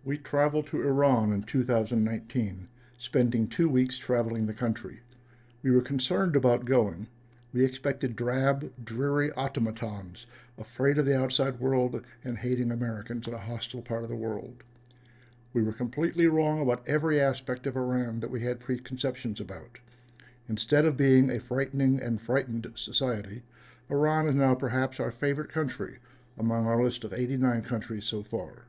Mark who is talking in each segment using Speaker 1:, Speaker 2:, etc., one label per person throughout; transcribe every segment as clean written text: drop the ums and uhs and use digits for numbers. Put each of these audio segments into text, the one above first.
Speaker 1: We traveled to Iran in 2019, spending 2 weeks traveling the country. We were concerned about going. We expected drab, dreary automatons, afraid of the outside world and hating Americans in a hostile part of the world. We were completely wrong about every aspect of Iran that we had preconceptions about. Instead of being a frightening and frightened society, Iran is now perhaps our favorite country among our list of 89 countries so far.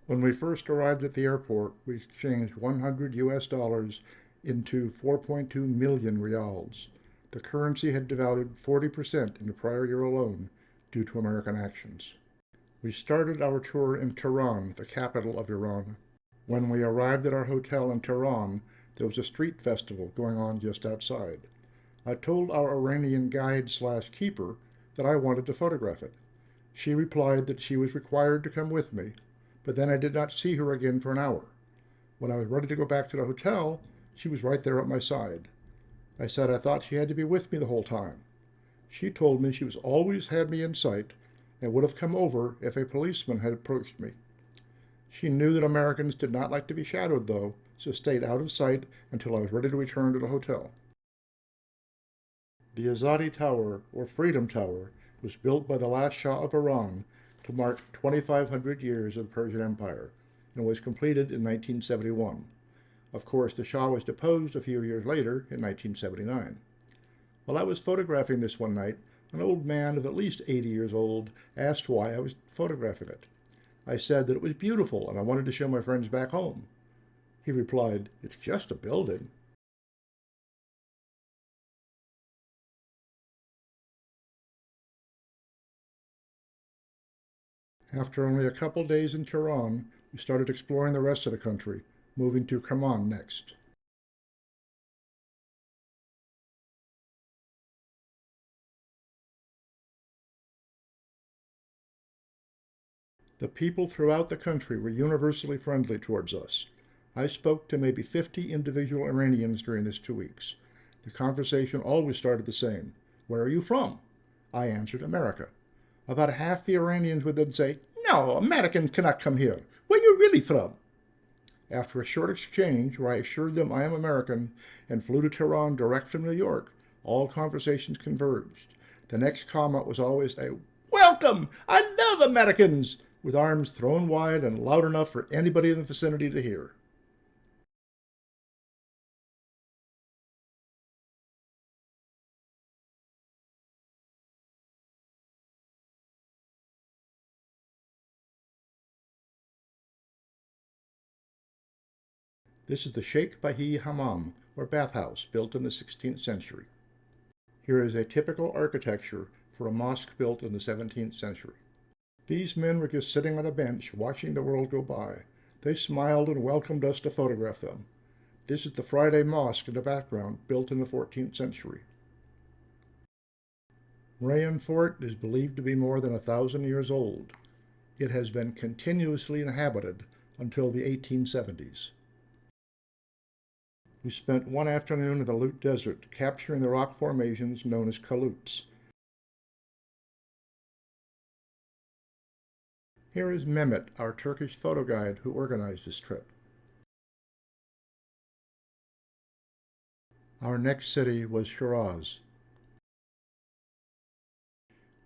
Speaker 1: When we first arrived at the airport, we exchanged 100 US dollars into 4.2 million rials. The currency had devalued 40% in the prior year alone due to American actions. We started our tour in Tehran, the capital of Iran. When we arrived at our hotel in Tehran, there was a street festival going on just outside. I told our Iranian guide/keeper that I wanted to photograph it. She replied that she was required to come with me, but then I did not see her again for an hour. When I was ready to go back to the hotel, she was right there at my side. I said I thought she had to be with me the whole time. She told me she was always had me in sight and would have come over if a policeman had approached me. She knew that Americans did not like to be shadowed, though, so stayed out of sight until I was ready to return to the hotel. The Azadi Tower, or Freedom Tower, was built by the last Shah of Iran to mark 2,500 years of the Persian Empire and was completed in 1971. Of course, the Shah was deposed a few years later in 1979. While I was photographing this one night, an old man of at least 80 years old asked why I was photographing it. I said that it was beautiful and I wanted to show my friends back home. He replied, "It's just a building." After only a couple days in Tehran, we started exploring the rest of the country, moving to Kerman next. The people throughout the country were universally friendly towards us. I spoke to maybe 50 individual Iranians during this 2 weeks. The conversation always started the same. "Where are you from?" I answered, "America." About half the Iranians would then say, "No, Americans cannot come here. Where are you really from?" After a short exchange where I assured them I am American and flew to Tehran direct from New York, all conversations converged. The next comment was always a "Welcome! I love Americans!" with arms thrown wide and loud enough for anybody in the vicinity to hear. This is the Sheikh Bahi Hammam, or bathhouse, built in the 16th century. Here is a typical architecture for a mosque built in the 17th century. These men were just sitting on a bench watching the world go by. They smiled and welcomed us to photograph them. This is the Friday Mosque in the background, built in the 14th century. Rayon Fort is believed to be more than 1,000 years old. It has been continuously inhabited until the 1870s. We spent one afternoon in the Lut Desert capturing the rock formations known as kalutes. Here is Mehmet, our Turkish photo guide who organized this trip. Our next city was Shiraz.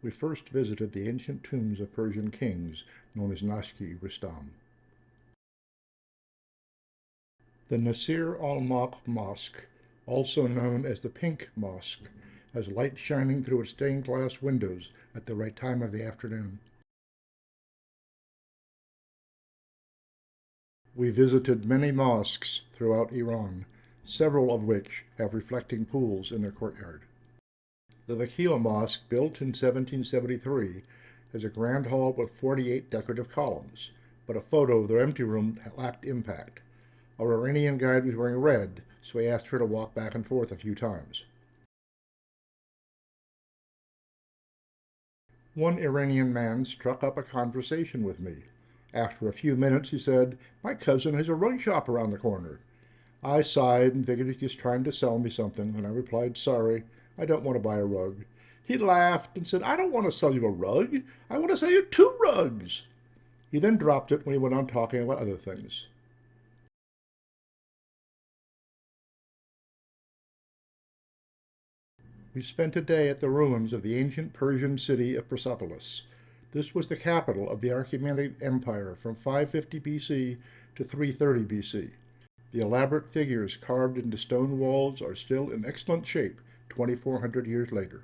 Speaker 1: We first visited the ancient tombs of Persian kings known as Nashki Rustam. The Nasir al-Mulk Mosque, also known as the Pink Mosque, has light shining through its stained glass windows at the right time of the afternoon. We visited many mosques throughout Iran, several of which have reflecting pools in their courtyard. The Vakila Mosque, built in 1773, has a grand hall with 48 decorative columns, but a photo of their empty room lacked impact. Our Iranian guide was wearing red, so we asked her to walk back and forth a few times. One Iranian man struck up a conversation with me. After a few minutes, he said, "My cousin has a rug shop around the corner." I sighed and figured he was just trying to sell me something, and I replied, "Sorry, I don't want to buy a rug." He laughed and said, "I don't want to sell you a rug. I want to sell you 2 rugs." He then dropped it when he went on talking about other things. We spent a day at the ruins of the ancient Persian city of Persepolis. This was the capital of the Achaemenid Empire from 550 BC to 330 BC. The elaborate figures carved into stone walls are still in excellent shape 2,400 years later.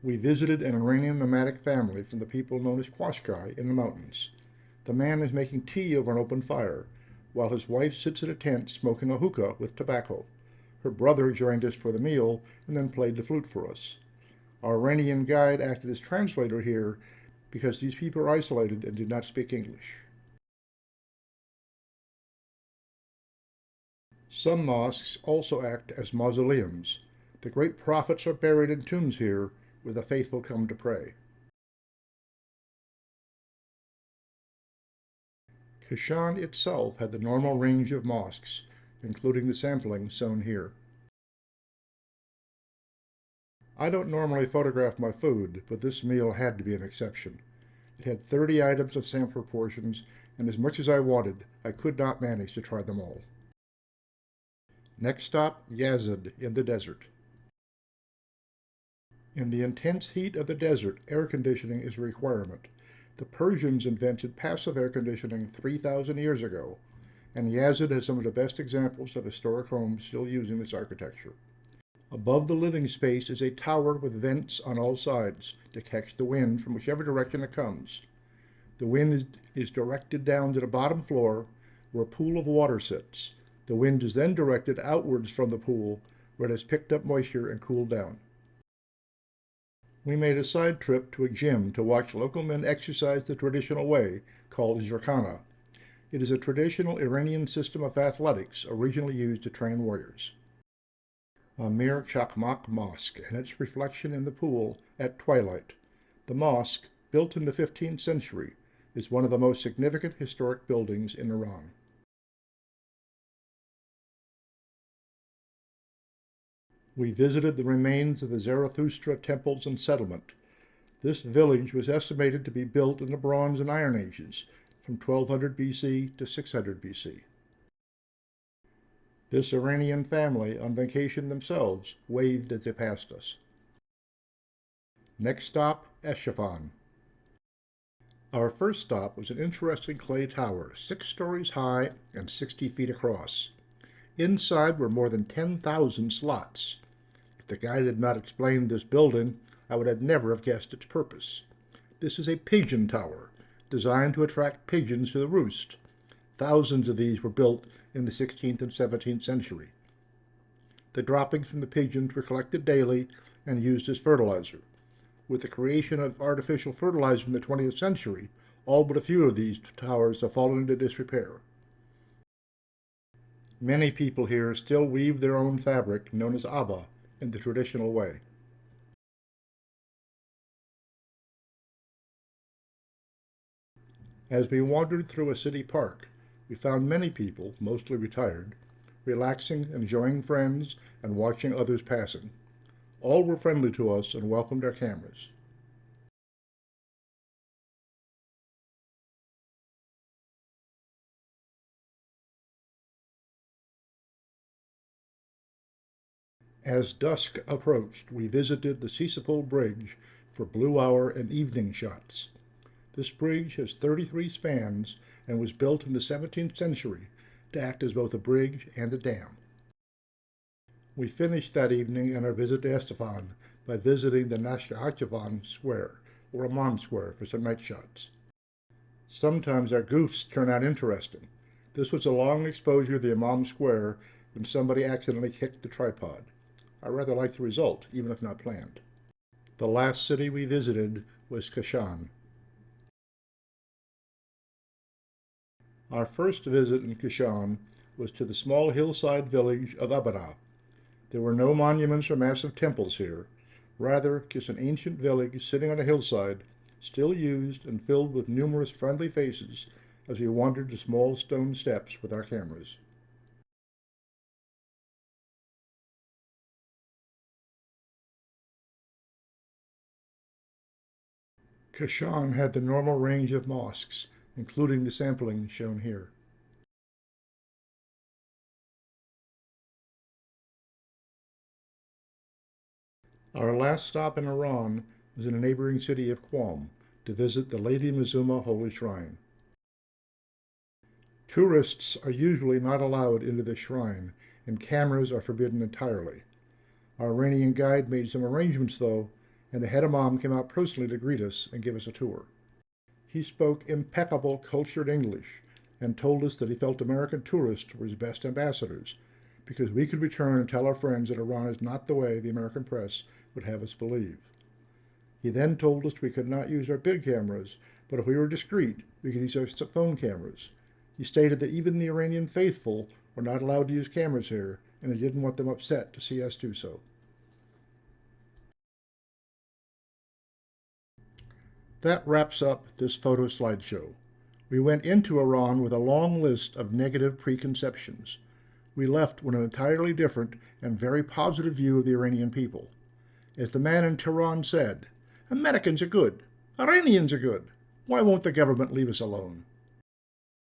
Speaker 1: We visited an Iranian nomadic family from the people known as Qashqai in the mountains. The man is making tea over an open fire, while his wife sits in a tent smoking a hookah with tobacco. Her brother joined us for the meal and then played the flute for us. Our Iranian guide acted as translator here because these people are isolated and do not speak English. Some mosques also act as mausoleums. The great prophets are buried in tombs here where the faithful come to pray. Kashan itself had the normal range of mosques, including the sampling shown here. I don't normally photograph my food, but this meal had to be an exception. It had 30 items of sampler portions, and as much as I wanted, I could not manage to try them all. Next stop, Yazd in the desert. In the intense heat of the desert, air conditioning is a requirement. The Persians invented passive air conditioning 3,000 years ago, and Yazd has some of the best examples of historic homes still using this architecture. Above the living space is a tower with vents on all sides to catch the wind from whichever direction it comes. The wind is directed down to the bottom floor where a pool of water sits. The wind is then directed outwards from the pool where it has picked up moisture and cooled down. We made a side trip to a gym to watch local men exercise the traditional way, called zirkana. It is a traditional Iranian system of athletics originally used to train warriors. Amir Chakmak Mosque and its reflection in the pool at twilight. The mosque, built in the 15th century, is one of the most significant historic buildings in Iran. We visited the remains of the Zarathustra temples and settlement. This village was estimated to be built in the Bronze and Iron Ages, from 1200 BC to 600 BC. This Iranian family, on vacation themselves, waved as they passed us. Next stop, Esfahan. Our first stop was an interesting clay tower, 6 stories high and 60 feet across. Inside were more than 10,000 slots. If the guide had not explained this building, I would have never have guessed its purpose. This is a pigeon tower, designed to attract pigeons to the roost. Thousands of these were built in the 16th and 17th century. The droppings from the pigeons were collected daily and used as fertilizer. With the creation of artificial fertilizer in the 20th century, all but a few of these towers have fallen into disrepair. Many people here still weave their own fabric, known as abba, in the traditional way. As we wandered through a city park, we found many people, mostly retired, relaxing, enjoying friends, and watching others passing. All were friendly to us and welcomed our cameras. As dusk approached, we visited the Sisapol Bridge for blue hour and evening shots. This bridge has 33 spans and was built in the 17th century to act as both a bridge and a dam. We finished that evening and our visit to Esfahan by visiting the Nashahachvan Square, or Imam Square, for some night shots. Sometimes our goofs turn out interesting. This was a long exposure of the Imam Square when somebody accidentally kicked the tripod. I rather liked the result, even if not planned. The last city we visited was Kashan. Our first visit in Kashan was to the small hillside village of Abara. There were no monuments or massive temples here, rather just an ancient village sitting on a hillside, still used and filled with numerous friendly faces as we wandered the small stone steps with our cameras. Kashan had the normal range of mosques, including the sampling shown here. Our last stop in Iran was in a neighboring city of Qom to visit the Lady Mazuma Holy Shrine. Tourists are usually not allowed into the shrine, and cameras are forbidden entirely. Our Iranian guide made some arrangements, though, and the head imam came out personally to greet us and give us a tour. He spoke impeccable, cultured English and told us that he felt American tourists were his best ambassadors because we could return and tell our friends that Iran is not the way the American press would have us believe. He then told us we could not use our big cameras, but if we were discreet, we could use our phone cameras. He stated that even the Iranian faithful were not allowed to use cameras here, and he didn't want them upset to see us do so. That wraps up this photo slideshow. We went into Iran with a long list of negative preconceptions. We left with an entirely different and very positive view of the Iranian people. As the man in Tehran said, Americans are good. Iranians are good. Why won't the government leave us alone?